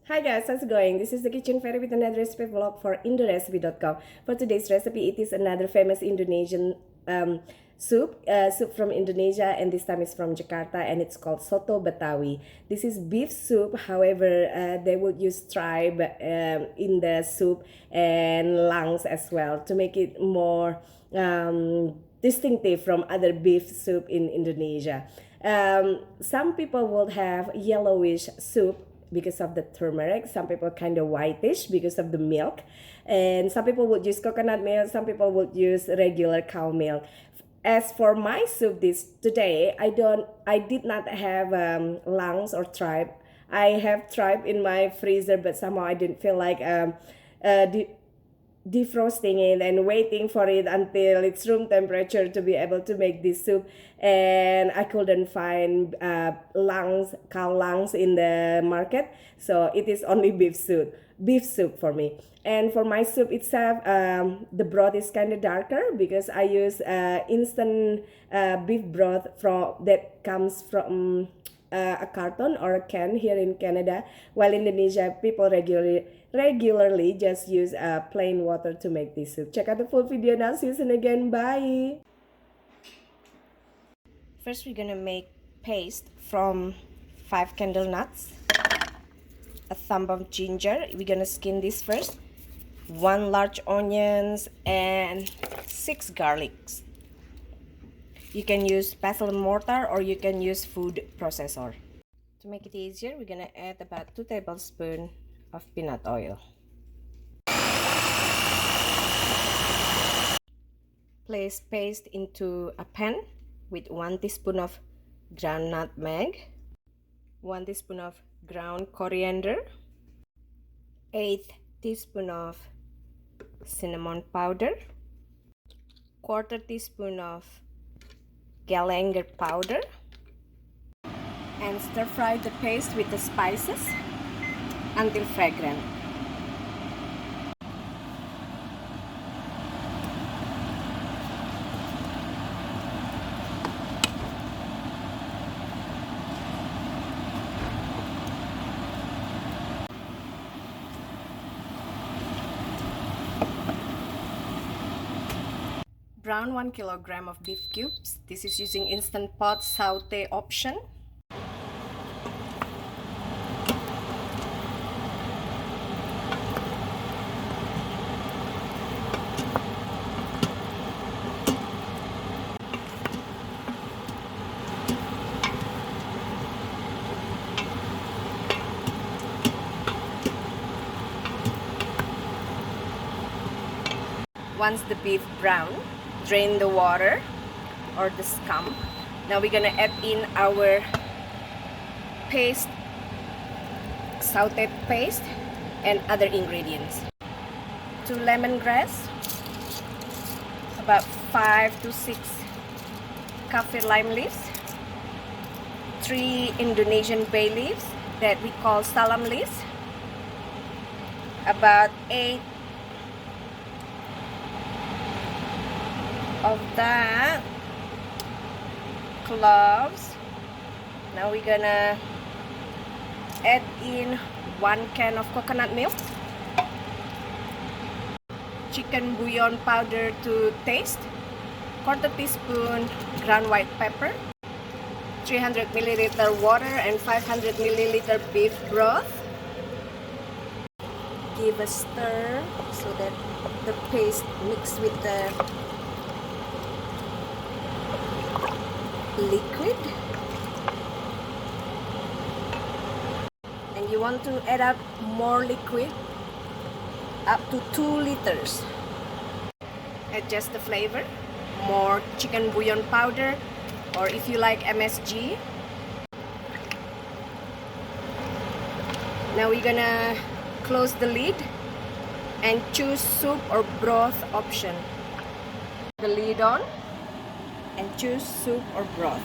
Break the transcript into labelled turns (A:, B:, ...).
A: Hi guys, how's it going? This is the Kitchen Fairy with another recipe vlog for indorecipe.com. For today's recipe, it is another famous Indonesian soup from Indonesia, and this time it's from Jakarta, and it's called Soto Betawi. This is beef soup, however, they would use tripe in the soup and lungs as well to make it more distinctive from other beef soup in Indonesia. Some people would have yellowish soup because of the turmeric. Some people kind of whitish because of the milk, and some people would use coconut milk, some people would use regular cow milk. As for my soup today, I did not have lungs or tripe. I have tripe in my freezer, but somehow I didn't feel like defrosting it and waiting for it until it's room temperature to be able to make this soup, and I couldn't find cow lungs in the market, so it is only beef soup for me. And for my soup itself, the broth is kind of darker because I use instant beef broth that comes from a carton or a can here in Canada, while in Indonesia people regularly just use plain water to make this soup. Check out the full video now. See you soon again. Bye. First, we're gonna make paste from 5 candlenuts, a thumb of ginger. We're gonna skin this first, 1 large onions, and 6 garlics. You can use pestle and mortar, or you can use food processor. To make it easier, we're gonna add about 2 tablespoons of peanut oil. Place paste into a pan with 1 teaspoon of ground nutmeg, 1 teaspoon of ground coriander, 1/8 teaspoon of cinnamon powder, 1/4 teaspoon of galangal powder, and stir fry the paste with the spices until fragrant. Brown 1 kilogram of beef cubes. This is using Instant Pot saute option. Once the beef brown, drain the water or the scum. Now we're gonna add in our paste, sauteed paste, and other ingredients. 2 lemongrass, about 5 to 6 kaffir lime leaves, 3 Indonesian bay leaves that we call salam leaves, about 8 of that, cloves. Now we're gonna add in 1 can of coconut milk, chicken bouillon powder to taste, 1/4 teaspoon ground white pepper, 300 milliliter water, and 500 milliliter beef broth. Give a stir so that the paste mix with the liquid, and you want to add up more liquid, up to 2 liters. Adjust the flavor, more chicken bouillon powder, or if you like MSG. Now we're gonna close the lid and choose soup or broth option. The lid on and choose soup or broth.